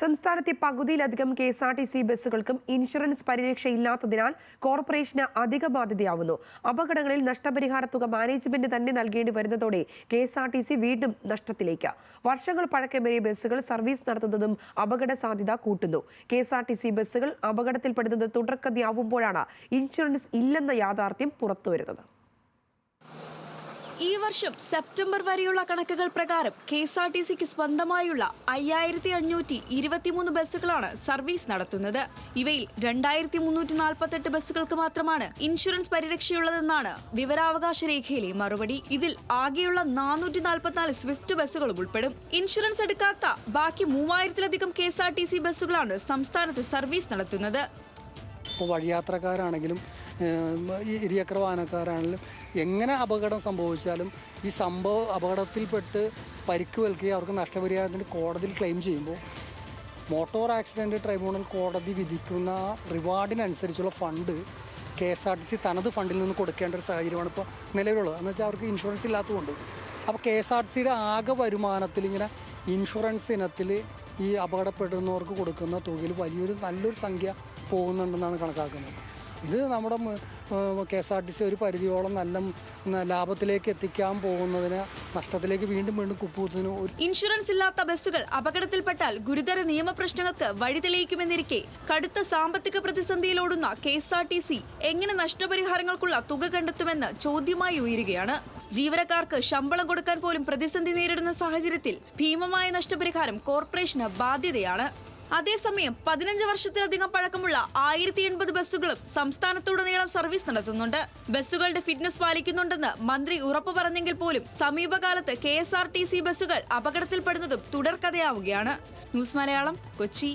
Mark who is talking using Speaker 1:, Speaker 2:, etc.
Speaker 1: സംസ്ഥാനത്തെ പകുതിയിലധികം KSRTC ബസ്സുകൾക്കും insurance പരിരക്ഷയില്ലാത്തതിനാൽ corporation അധിക ബാധ്യതയാവുന്നു. അപകടങ്ങളിൽ നഷ്ടപരിഹാര തുക മാനേജ്മെന്റ് തന്നെ നൽകേണ്ടി വരുന്നതോടെ കെ.എസ്.ആർ.ടി.സി വീണ്ടും നഷ്ടത്തിലേക്ക്. വർഷങ്ങൾ പഴക്കമേറിയ ബസ്സുകൾ സർവീസ് നടത്തുന്നതും അപകട സാധ്യത കൂട്ടുന്നു. കെ.എസ്.ആർ.ടി.സി ബസ്സുകൾ അപകടത്തിൽപ്പെടുന്നത് തുടർക്കഥയാവുമ്പോഴാണ് ഇൻഷുറൻസ് ഇല്ലെന്ന യാഥാർത്ഥ്യം പുറത്തുവരുന്നത്.
Speaker 2: ഈ വർഷം സെപ്റ്റംബർ വരെയുള്ള കണക്കുകൾ പ്രകാരം കെ.എസ്.ആർ.ടി.സിക്ക് സ്വന്തമായുള്ള 5523 ബസ്സുകളാണ് സർവീസ് നടത്തുന്നത്. ഇവയിൽ 2348 ബസ്സുകൾക്ക് മാത്രമാണ് ഇൻഷുറൻസ് പരിരക്ഷയുള്ളതെന്നാണ് വിവരാവകാശ രേഖയിലെ മറുപടി. ഇതിൽ ആകെയുള്ള 444 സ്വിഫ്റ്റ് ബസ്സുകളും ഉൾപ്പെടും. ഇൻഷുറൻസ് എടുക്കാത്ത ബാക്കി 3000-ലധികം കെ.എസ്.ആർ.ടി.സി ബസ്സുകളാണ് സംസ്ഥാനത്ത് സർവീസ് നടത്തുന്നത്.
Speaker 3: വഴിയാത്രക്കാരാണെങ്കിലും ഇരുചക്ര വാഹനക്കാരാണെങ്കിലും എങ്ങനെ അപകടം സംഭവിച്ചാലും ഈ അപകടത്തിൽപ്പെട്ട് പരിക്കുവൽക്കുകയും അവർക്ക് നഷ്ടപരിഹാരത്തിന് കോടതിയിൽ ക്ലെയിം ചെയ്യുമ്പോൾ മോട്ടോർ ആക്സിഡൻറ്റ് ട്രൈബ്യൂണൽ കോടതി വിധിക്കുന്ന റിവാർഡിനനുസരിച്ചുള്ള ഫണ്ട് കെ.എസ്.ആർ.ടി.സി തനത് ഫണ്ടിൽ നിന്ന് കൊടുക്കേണ്ട ഒരു സാഹചര്യമാണ് ഇപ്പോൾ നിലവിലുള്ളത്. എന്ന് വെച്ചാൽ അവർക്ക് ഇൻഷുറൻസ് ഇല്ലാത്തതുകൊണ്ട്. അപ്പോൾ കെ.എസ്.ആർ.ടി.സിയുടെ ആകെ വരുമാനത്തിൽ ഇങ്ങനെ ഇൻഷുറൻസ് ഇനത്തിൽ ഈ അപകടപ്പെടുന്നവർക്ക് കൊടുക്കുന്ന തുകയിൽ നല്ലൊരു സംഖ്യ പോകുന്നുണ്ടെന്നാണ് കണക്കാക്കുന്നത്. ഇത് നമ്മുടെ കെ.എസ്.ആർ.ടി.സി ഒരു പരിധിയോളം നല്ല ലാഭത്തിലേക്ക് എത്തിക്കാൻ പോകുന്നതിന് നഷ്ടത്തിലേക്ക് വീണ്ടും കുപ്പുകുത്തുന്നതിന്.
Speaker 2: ഇൻഷുറൻസ് ഇല്ലാത്ത ബസ്സുകൾ അപകടത്തിൽപ്പെട്ടാൽ ഗുരുതര നിയമപ്രശ്നങ്ങൾക്ക് വഴി തെളിയിക്കുമെന്നിരിക്കെ കടുത്ത സാമ്പത്തിക പ്രതിസന്ധിയിലോടുന്ന കെ.എസ്.ആർ.ടി.സി എങ്ങനെ നഷ്ടപരിഹാരങ്ങൾക്കുള്ള തുക കണ്ടെത്തുമെന്ന് ചോദ്യമായി ഉയരുകയാണ്. ജീവനക്കാർക്ക് ശമ്പളം കൊടുക്കാൻ പോലും പ്രതിസന്ധി നേരിടുന്ന സാഹചര്യത്തിൽ ഭീമമായ നഷ്ടപരിഹാരം കോർപ്പറേഷന് ബാധ്യതയാണ്. അതേസമയം 15 വർഷത്തിലധികം പഴക്കമുള്ള 1080 ബസ്സുകളും സംസ്ഥാനത്തുടനീളം സർവീസ് നടത്തുന്നുണ്ട്. ബസ്സുകളുടെ ഫിറ്റ്നസ് പാലിക്കുന്നുണ്ടെന്ന് മന്ത്രി ഉറപ്പു പറഞ്ഞെങ്കിൽ പോലും സമീപകാലത്ത് കെ.എസ്.ആർ.ടി.സി ബസ്സുകൾ അപകടത്തിൽപ്പെടുന്നതും തുടർക്കഥയാവുകയാണ്. ന്യൂസ് മലയാളം, കൊച്ചി.